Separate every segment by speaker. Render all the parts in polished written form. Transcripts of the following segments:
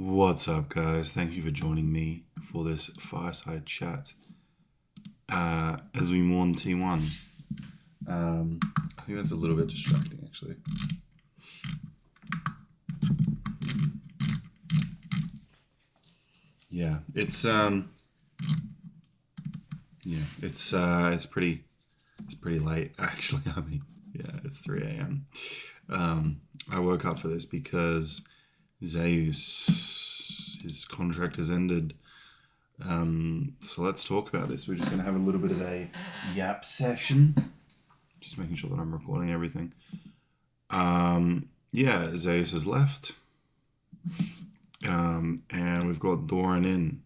Speaker 1: What's up, guys? Thank you for joining me for this fireside chat as we mourn T1. I think that's a little bit distracting, actually. Yeah, it's pretty late, actually. I mean, yeah, it's 3 a.m. I woke up for this because Zeus, his contract has ended. So let's talk about this. We're just going to have a little bit of a yap session. Just making sure that I'm recording everything. Yeah, Zeus has left. And we've got Doran in.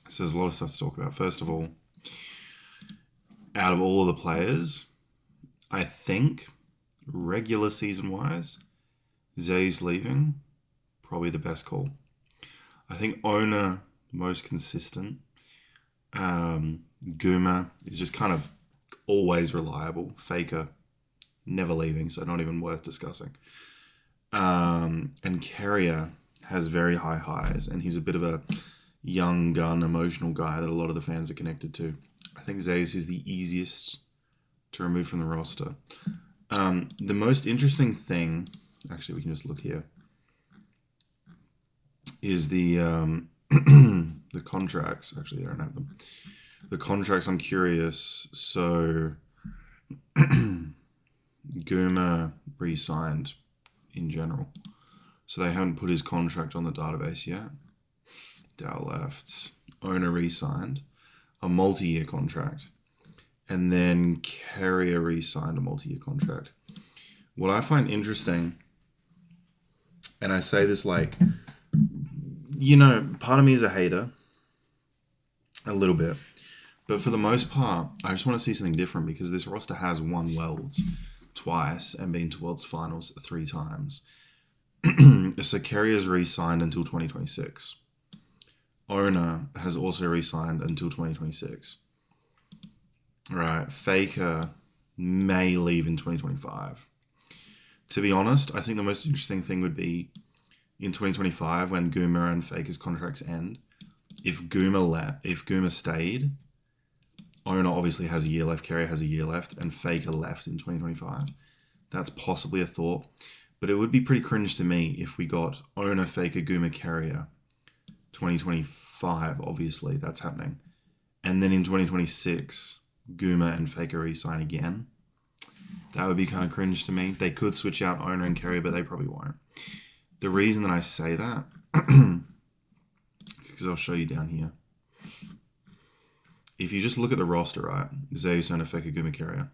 Speaker 1: So there's a lot of stuff to talk about. First of all, out of all of the players, I think regular season wise, Zeus leaving, probably the best call. I think owner, most consistent. Guma is just kind of always reliable. Faker, never leaving, so not even worth discussing. And Carrier has very high highs, and he's a bit of a young gun, emotional guy that a lot of the fans are connected to. I think Zeus is the easiest to remove from the roster. The most interesting thing, actually we can just look here, is the the contracts. Actually, I don't have them. The contracts, I'm curious. So Guma re-signed in general. So they haven't put his contract on the database yet. Dow left. Owner re-signed a multi-year contract. And then Carrier re-signed a multi-year contract. What I find interesting, and I say this like, part of me is a hater. A little bit. But for the most part, I just want to see something different because this roster has won Worlds twice and been to Worlds Finals 3 times. So Carrier's re-signed until 2026. Owner has also re-signed until 2026. Right, Faker may leave in 2025. To be honest, I think the most interesting thing would be in 2025 when Guma and Faker's contracts end. If Guma stayed, Owner obviously has a year left, Carrier has a year left, and Faker left in 2025. That's possibly a thought. But it would be pretty cringe to me if we got Owner, Faker, Guma, Carrier 2025, obviously, that's happening. And then in 2026, Guma and Faker re-sign again. That would be kind of cringe to me. They could switch out Owner and Carrier, but they probably won't. The reason that I say that, because I'll show you down here. If you just look at the roster, right, Zeus, Owner, Faker, Guma, Carrier.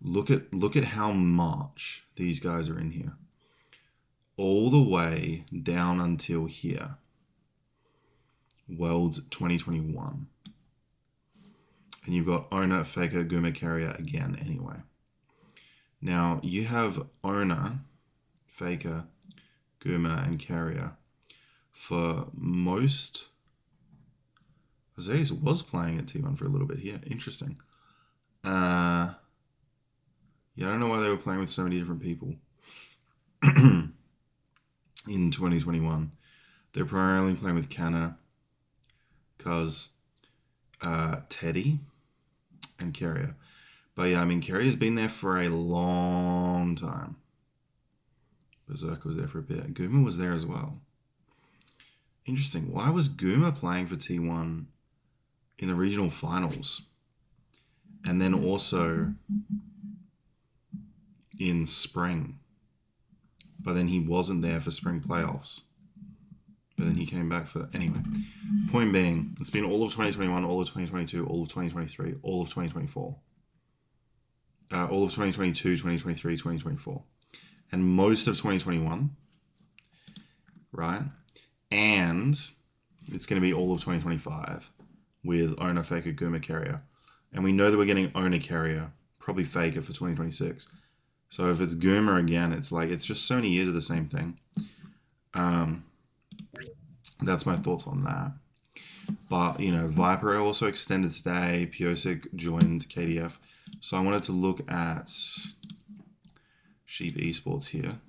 Speaker 1: Look at how much these guys are in here. All the way down until here. Worlds 2021. And you've got Owner, Faker, Guma, Carrier again anyway. Now, you have Owner, Faker, Guma, and Carrier for most... Zeus was playing at T1 for a little bit here. Interesting. Yeah, I don't know why they were playing with so many different people in 2021. They're primarily playing with Canna, Cuz, Teddy, and Carrier. But yeah, I mean, Carrier's been there for a long time. Berserker was there for a bit. Guma was there as well. Interesting. Why was Guma playing for T1 in the regional finals? And then also in spring. But then he wasn't there for spring playoffs. But then he came back for... Anyway, point being, it's been all of 2021, all of 2022, all of 2023, all of 2024. All of 2022, 2023, 2024. And most of 2021. Right? And it's going to be all of 2025 with Owner, Faker, Guma, Carrier. And we know that we're getting Owner, Carrier, probably Faker for 2026. So if it's Guma again, it's just so many years of the same thing. That's my thoughts on that. But, Viper also extended today. Piosik joined KDF. So I wanted to look at Sheep Esports here.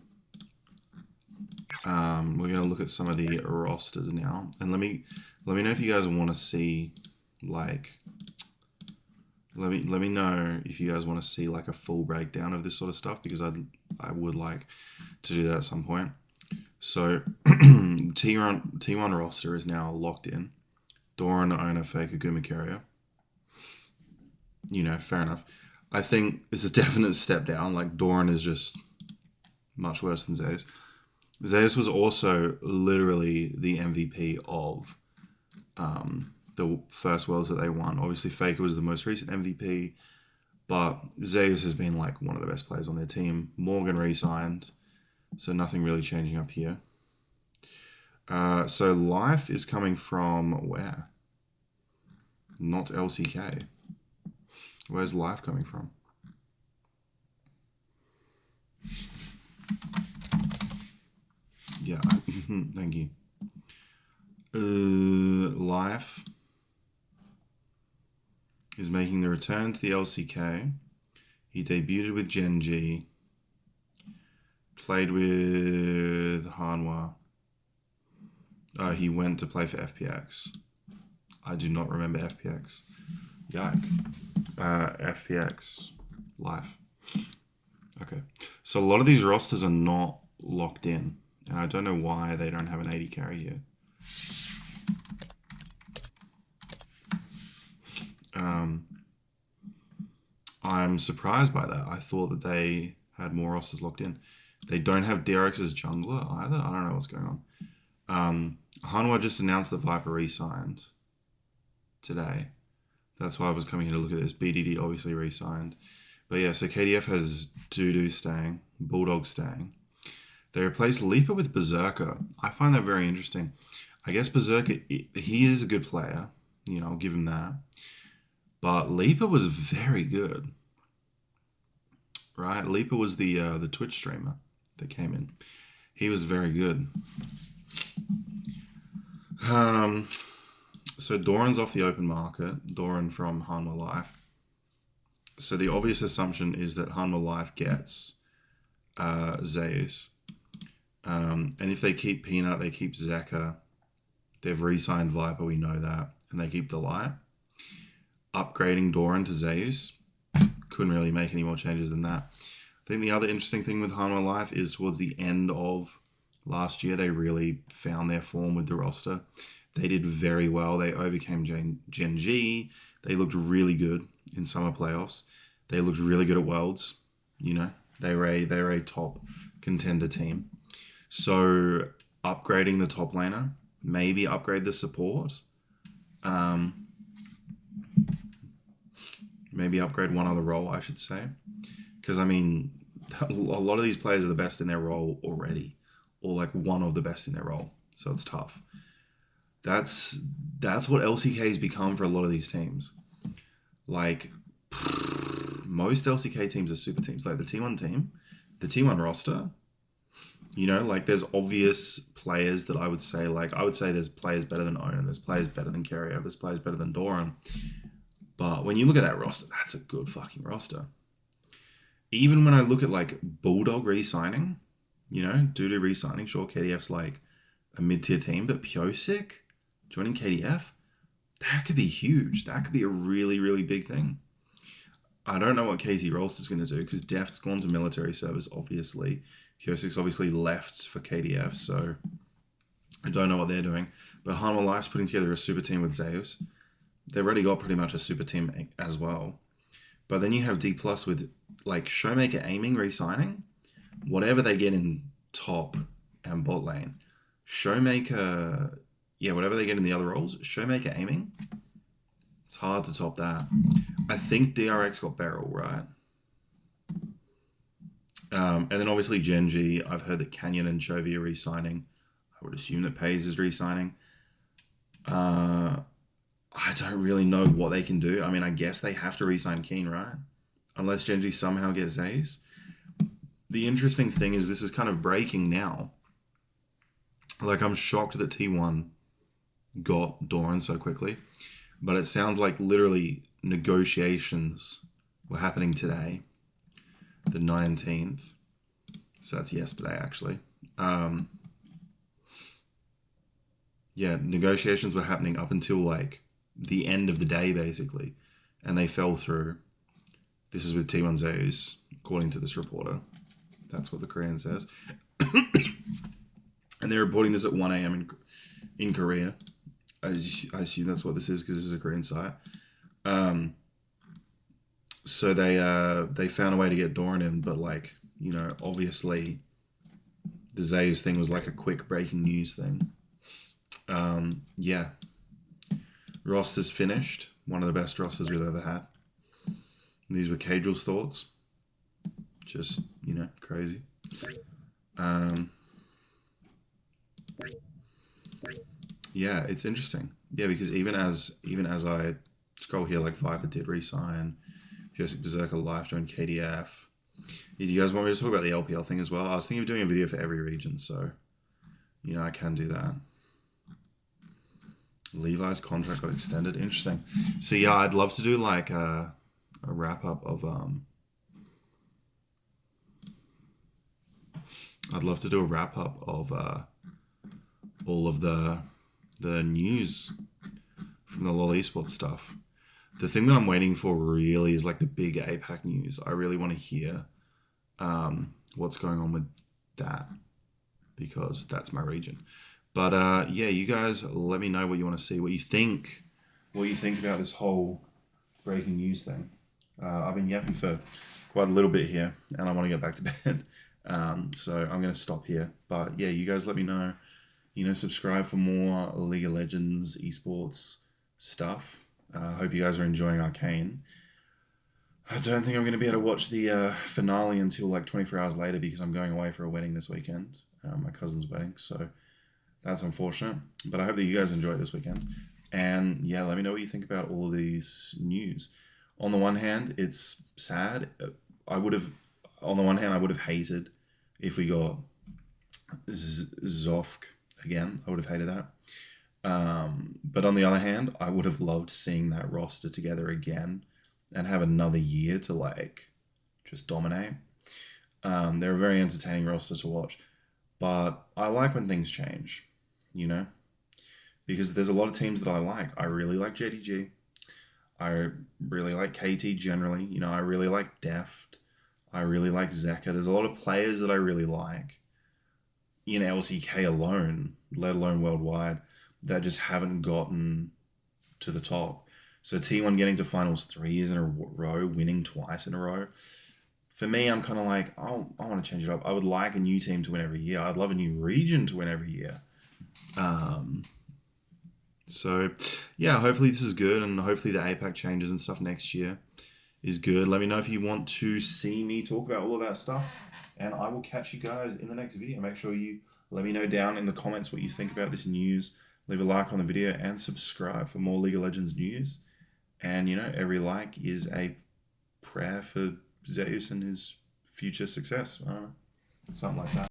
Speaker 1: We're gonna look at some of the rosters now, and let me know if you guys want to see like. Let me know if you guys want to see like a full breakdown of this sort of stuff, because I would like to do that at some point. So T1 roster is now locked in. Doran, Owner, Faker, Gumakeria. Fair enough. I think it's a definite step down. Like, Doran is just much worse than Zeus. Zeus was also literally the MVP of the first Worlds that they won. Obviously, Faker was the most recent MVP, but Zeus has been like one of the best players on their team. Morgan re-signed, so nothing really changing up here. So life is coming from where? Not LCK. Where's life coming from? Yeah, thank you. Life is making the return to the LCK. He debuted with Gen G. Played with Hanwha. He went to play for FPX. I do not remember FPX. Yike. FPX Life. Okay. So a lot of these rosters are not locked in. And I don't know why they don't have an 80 carry here. I'm surprised by that. I thought that they had more rosters locked in. They don't have DRX as jungler either. I don't know what's going on. Hanwha just announced that Viper re-signed today. That's why I was coming here to look at this. BDD obviously re-signed. But yeah, so KDF has Doodoo staying, Bulldog staying. They replaced Leaper with Berserker. I find that very interesting. I guess Berserker, he is a good player. I'll give him that. But Leaper was very good. Right? Leaper was the Twitch streamer that came in. He was very good. So Doran's off the open market. Doran from Hanwha Life. So the obvious assumption is that Hanwha Life gets Zeus. And if they keep Peanut, they keep Zeka. They've re-signed Viper, we know that. And they keep Delight. Upgrading Doran to Zeus. Couldn't really make any more changes than that. I think the other interesting thing with Hanwha Life is towards the end of last year, they really found their form with the roster. They did very well. They overcame Gen G. They looked really good in summer playoffs. They looked really good at Worlds. They were a top contender team. So upgrading the top laner, maybe upgrade the support. Maybe upgrade one other role, I should say. Because, a lot of these players are the best in their role already. Or, like, one of the best in their role. So it's tough. That's what LCK's become for a lot of these teams. Like, most LCK teams are super teams. Like, the T1 team, the T1 roster, there's obvious players that I would say there's players better than Onan, there's players better than Kerio, there's players better than Doran. But when you look at that roster, that's a good fucking roster. Even when I look at, like, Bulldog re-signing, Doodoo re-signing, sure, KDF's, like, a mid-tier team, but Pyosik joining KDF, that could be huge. That could be a really, really big thing. I don't know what KT Rolster's going to do, because Deft's gone to military service, obviously. Pyosik's obviously left for KDF, so I don't know what they're doing. But Hanwha Life's putting together a super team with Zeus. They've already got pretty much a super team as well. But then you have D Plus with, like, Showmaker aiming, re-signing. Whatever they get in top and bot lane. Showmaker, whatever they get in the other roles. Showmaker aiming. It's hard to top that. I think DRX got Beryl, right? And then obviously Gen G. I've heard that Canyon and Chovy are re-signing. I would assume that Pays is re-signing. I don't really know what they can do. I guess they have to re-sign Keen, right? Unless Gen G somehow gets Zeus. The interesting thing is this is kind of breaking now. Like, I'm shocked that T1 got Doran so quickly. But it sounds like literally negotiations were happening today. The 19th. So that's yesterday, actually. yeah, negotiations were happening up until like the end of the day, basically, and they fell through. This is with T1 Zeus, according to this reporter. That's what the Korean says. And they're reporting this at 1 a.m. in Korea. I assume that's what this is because this is a Korean site. So they found a way to get Doran in, but like, you know, obviously the Zeus thing was like a quick breaking news thing. Yeah. Roster's finished. One of the best rosters we've ever had. And these were Caedrel's thoughts. Just, you know, crazy. Yeah, it's interesting. Yeah, because even as I scroll here, like Viper did resign, Jurassic Berserker Life joined KDF. Do you guys want me to talk about the LPL thing as well? I was thinking of doing a video for every region, so you know I can do that. Levi's contract got extended. Interesting. So yeah, I'd love to do like a wrap up of I'd love to do a wrap up of all of the news from the LoL esports stuff. The thing that I'm waiting for really is like the big APAC news. I really want to hear what's going on with that because that's my region. But yeah, you guys let me know what you want to see, what you think about this whole breaking news thing. I've been yapping for quite a little bit here, and I want to get back to bed. So I'm going to stop here. But yeah, you guys let me know. You know, subscribe for more League of Legends esports stuff. I hope you guys are enjoying Arcane. I don't think I'm going to be able to watch the finale until like 24 hours later because I'm going away for a wedding this weekend, my cousin's wedding. So that's unfortunate. But I hope that you guys enjoy it this weekend. And yeah, let me know what you think about all of these news. On the one hand, it's sad. On the one hand, I would have hated if we got Zofk again. I would have hated that. But on the other hand, I would have loved seeing that roster together again and have another year to like just dominate. They're a very entertaining roster to watch, but I like when things change, you know, because there's a lot of teams that I like. I really like JDG. I really like KT generally. You know, I really like Deft. I really like Zeka. There's a lot of players that I really like in LCK alone, let alone worldwide, that just haven't gotten to the top. So T1 getting to finals 3 years in a row, winning twice in a row. For me, I'm kind of like, oh, I want to change it up. I would like a new team to win every year. I'd love a new region to win every year. So, yeah, hopefully this is good, and hopefully the APAC changes and stuff next year is good. Let me know if you want to see me talk about all of that stuff, and I will catch you guys in the next video. Make sure you let me know down in the comments what you think about this news. Leave a like on the video and subscribe for more League of Legends news. And, you know, every like is a prayer for Zeus and his future success. I don't know, something like that.